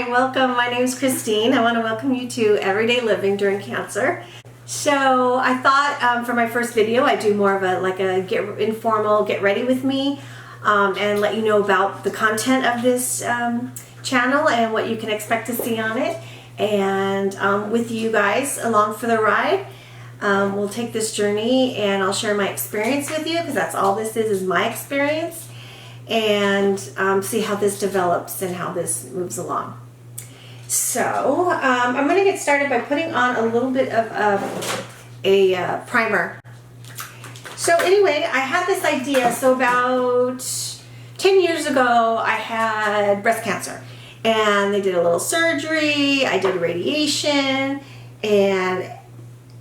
Hi, welcome. My name is Christine. I want to welcome you to Everyday Living During Cancer. So I thought for my first video I'd do more of a informal get ready with me and let you know about the content of this channel and what you can expect to see on it. And with you guys along for the ride, we'll take this journey and I'll share my experience with you, because that's all this is my experience, and see how this develops and how this moves along. So I'm going to get started by putting on a little bit of a primer. So anyway, I had this idea. So about 10 years ago, I had breast cancer, and they did a little surgery. I did radiation, and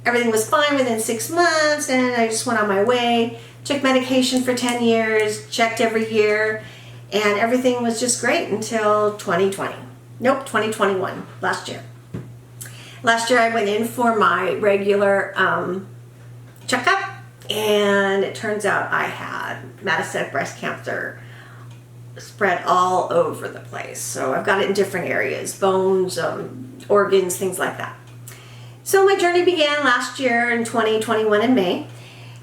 everything was fine within 6 months, and I just went on my way. Took medication for 10 years, checked every year, and everything was just great until 2020. Nope, 2021, last year. Last year I went in for my regular checkup, and it turns out I had metastatic breast cancer spread all over the place. So I've got it in different areas, bones, organs, things like that. So my journey began last year in 2021 in May.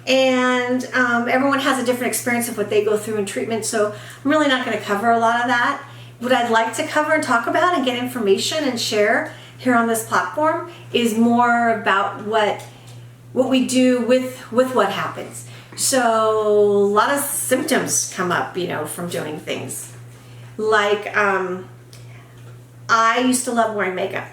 And everyone has a different experience of what they go through in treatment, so I'm really not going to cover a lot of that. What I'd like to cover and talk about and get information and share here on this platform is more about what we do with what happens. So a lot of symptoms come up, from doing things. Like I used to love wearing makeup.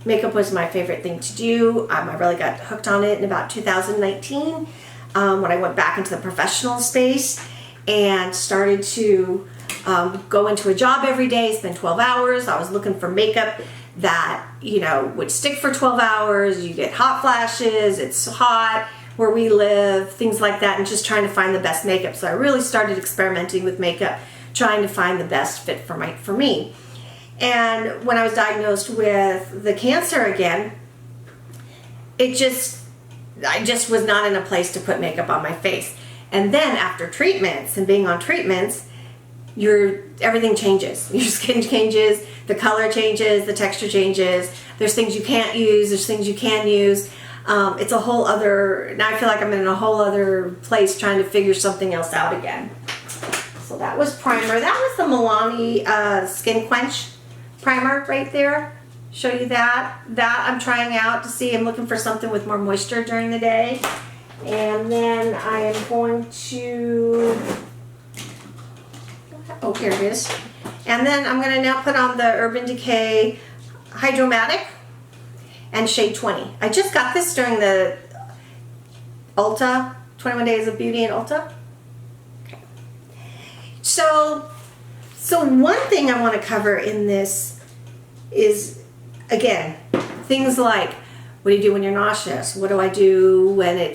Makeup was my favorite thing to do. I really got hooked on it in about 2019. When I went back into the professional space and started to go into a job every day, spend 12 hours. I was looking for makeup that, would stick for 12 hours. You get hot flashes, it's hot where we live, things like that, and just trying to find the best makeup. So I really started experimenting with makeup, trying to find the best fit for me. And when I was diagnosed with the cancer again, I just was not in a place to put makeup on my face. And then after treatments and being on treatments, everything changes. Your skin changes, the color changes, the texture changes. There's things you can't use, there's things you can use. It's a whole other, now I feel like I'm in a whole other place trying to figure something else out again. So that was primer. That was the Milani Skin Quench primer right there. Show you that I'm trying out to see. I'm looking for something with more moisture during the day. And then I am going to, oh, here it is. And then I'm going to now put on the Urban Decay Hydromatic and Shade 20. I just got this during the Ulta, 21 Days of Beauty in Ulta. Okay. So one thing I want to cover in this is, again, things like, what do you do when you're nauseous? What do I do when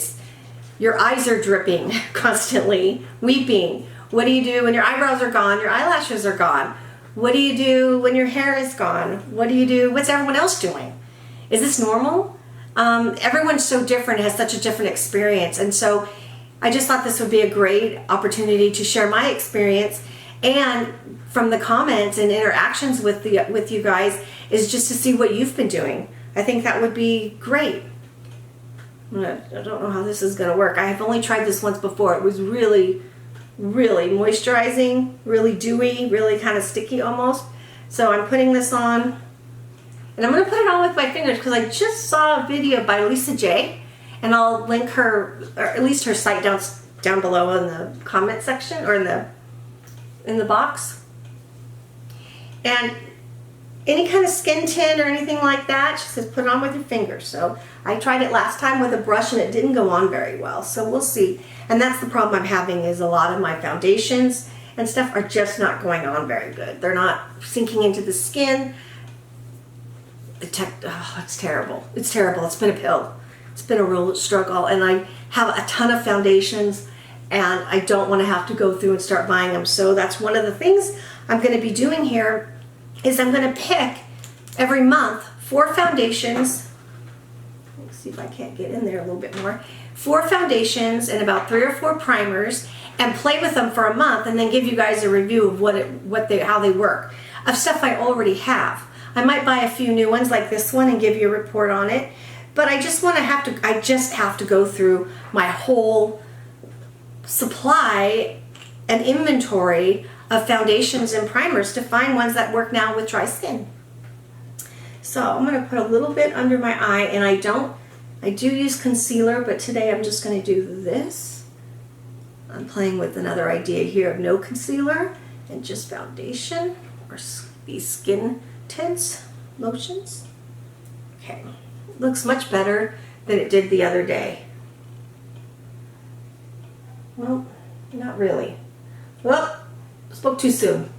your eyes are dripping constantly, weeping? What do you do when your eyebrows are gone, your eyelashes are gone? What do you do when your hair is gone? What do you do? What's everyone else doing? Is this normal? Everyone's so different, has such a different experience. And so I just thought this would be a great opportunity to share my experience, and from the comments and interactions with you guys is just to see what you've been doing. I think that would be great. I don't know how this is going to work. I have only tried this once before. It was really, really moisturizing, really dewy, really kind of sticky almost. So I'm putting this on, and I'm going to put it on with my fingers because I just saw a video by Lisa J, and I'll link her, or at least her site down below in the comment section, or in the box. And any kind of skin tint or anything like that, she says put it on with your fingers. So I tried it last time with a brush and it didn't go on very well. So we'll see. And that's the problem I'm having, is a lot of my foundations and stuff are just not going on very good. They're not sinking into the skin. It's terrible. It's terrible. It's been a pill. It's been a real struggle. And I have a ton of foundations, and I don't want to have to go through and start buying them. So that's one of the things I'm going to be doing here, is I'm going to pick every month 4 foundations. Let's see if I can't get in there a little bit more. 4 foundations and about 3 or 4 primers, and play with them for a month, and then give you guys a review of how they work, of stuff I already have. I might buy a few new ones like this one and give you a report on it. But I just have to go through my whole supply and inventory of foundations and primers to find ones that work now with dry skin. So I'm going to put a little bit under my eye, and I do use concealer, but today I'm just going to do this. I'm playing with another idea here of no concealer and just foundation or these skin tints, lotions. Okay, looks much better than it did the other day. Well, not really. Well, spoke too soon.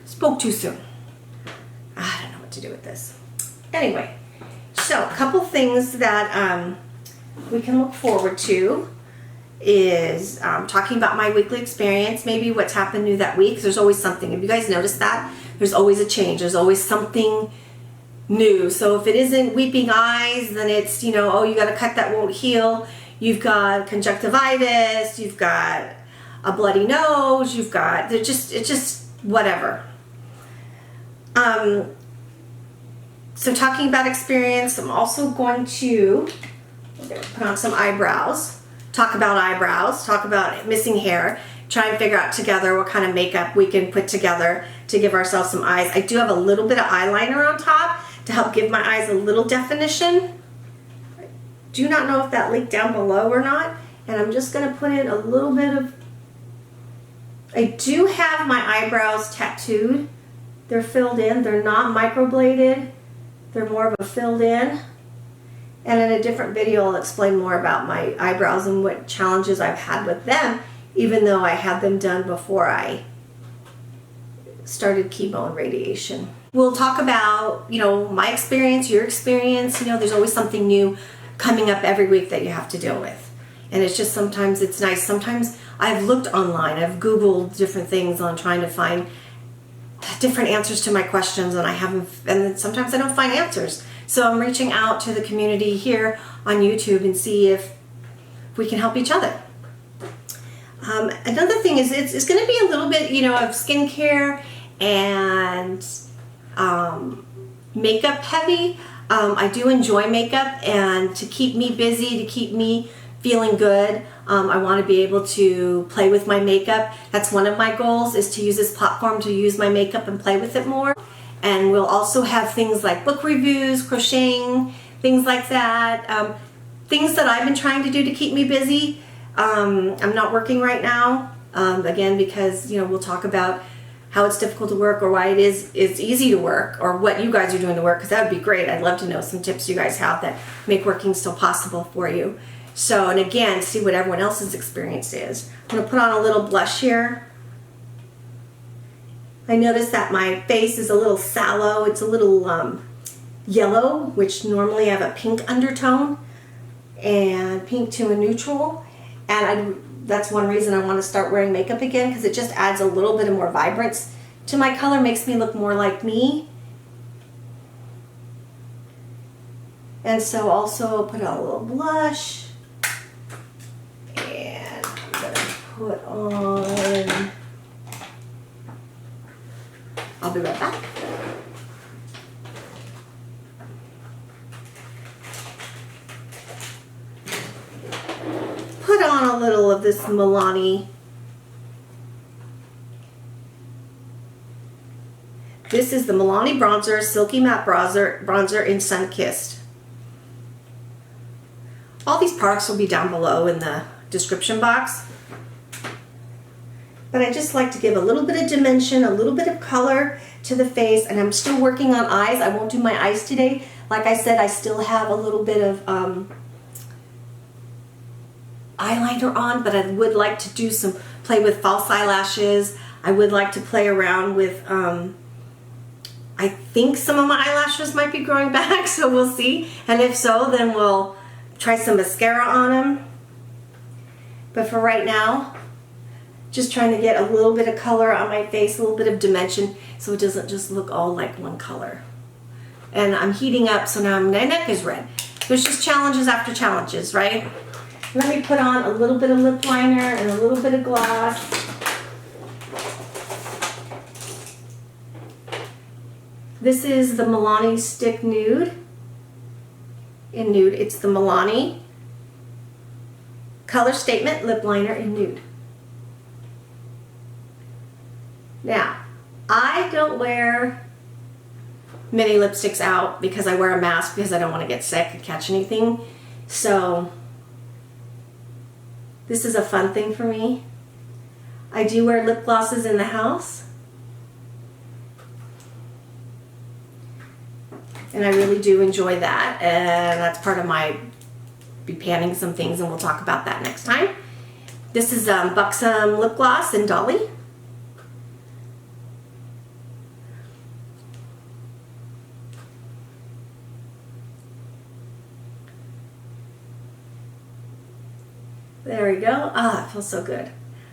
Spoke too soon. I don't know what to do with this. Anyway, so a couple things that we can look forward to is talking about my weekly experience, maybe what's happened new that week. There's always something. Have you guys noticed that? There's always a change. There's always something new. So if it isn't weeping eyes, then it's, you know, oh, you got a cut that won't heal. You've got conjunctivitis. You've got a bloody nose. You've got, it's just whatever. So talking about experience, I'm also going to put on some eyebrows, talk about eyebrows, talk about missing hair, try and figure out together what kind of makeup we can put together to give ourselves some eyes. I do have a little bit of eyeliner on top to help give my eyes a little definition. I do not know if that leaked down below or not, and I'm just going to put in a little bit of, I do have my eyebrows tattooed. They're filled in. They're not microbladed. They're more of a filled in. And in a different video, I'll explain more about my eyebrows and what challenges I've had with them, even though I had them done before I started chemo and radiation. We'll talk about, you know, my experience, your experience. You know, there's always something new coming up every week that you have to deal with. And it's just sometimes it's nice. Sometimes I've looked online. I've Googled different things on trying to find different answers to my questions, and and sometimes I don't find answers. So I'm reaching out to the community here on YouTube and see if we can help each other. Another thing is it's going to be a little bit, you know, of skincare and makeup heavy. I do enjoy makeup, and to keep me busy, to keep me feeling good, I want to be able to play with my makeup. That's one of my goals, is to use this platform to use my makeup and play with it more. And we'll also have things like book reviews, crocheting, things like that. Things that I've been trying to do to keep me busy. I'm not working right now, again, because, you know, we'll talk about how it's difficult to work, or why it's easy to work, or what you guys are doing to work, because that would be great. I'd love to know some tips you guys have that make working still possible for you. So, and again, see what everyone else's experience is. I'm going to put on a little blush here. I noticed that my face is a little sallow. It's a little yellow, which normally I have a pink undertone, and pink to a neutral. And that's one reason I want to start wearing makeup again, because it just adds a little bit of more vibrance to my color, makes me look more like me. And so also put on a little blush. And I'm going to put on, I'll be right back. Put on a little of this Milani. This is the Milani Bronzer, Silky Matte Bronzer in Sun Kissed. All these products will be down below in the description box. But I just like to give a little bit of dimension, a little bit of color to the face, and I'm still working on eyes. I won't do my eyes today. Like I said, I still have a little bit of eyeliner on, but I would like to do some play with false eyelashes. I would like to play around with, I think some of my eyelashes might be growing back, so we'll see. And if so, then we'll try some mascara on them. But for right now, just trying to get a little bit of color on my face, a little bit of dimension, so it doesn't just look all like one color. And I'm heating up, so now my neck is red. There's just challenges after challenges, right? Let me put on a little bit of lip liner and a little bit of gloss. This is the Milani Stick Nude. In nude, it's the Milani Color Statement Lip Liner in nude. Now, I don't wear many lipsticks out because I wear a mask because I don't want to get sick and catch anything. So this is a fun thing for me. I do wear lip glosses in the house. And I really do enjoy that. And that's part of my be panning some things, and we'll talk about that next time. This is Buxom Lip Gloss in Dolly. There we go. Ah, it feels so good.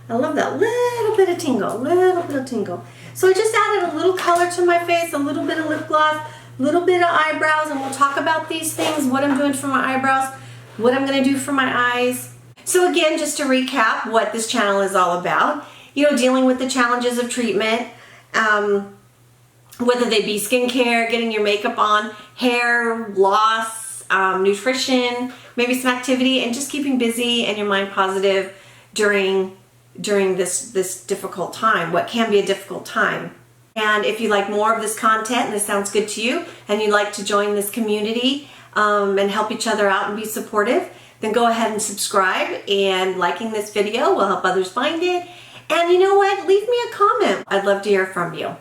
I love that little bit of tingle, little bit of tingle. So I just added a little color to my face, a little bit of lip gloss, a little bit of eyebrows, and we'll talk about these things, what I'm doing for my eyebrows, what I'm going to do for my eyes. So again, just to recap what this channel is all about, you know, dealing with the challenges of treatment, whether they be skincare, getting your makeup on, hair loss, nutrition, maybe some activity, and just keeping busy and your mind positive during this difficult time, what can be a difficult time. And if you like more of this content and this sounds good to you and you'd like to join this community and help each other out and be supportive, then go ahead and subscribe, and liking this video will help others find it. And you know what? Leave me a comment. I'd love to hear from you.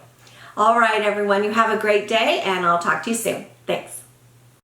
All right, everyone, you have a great day, and I'll talk to you soon. Thanks.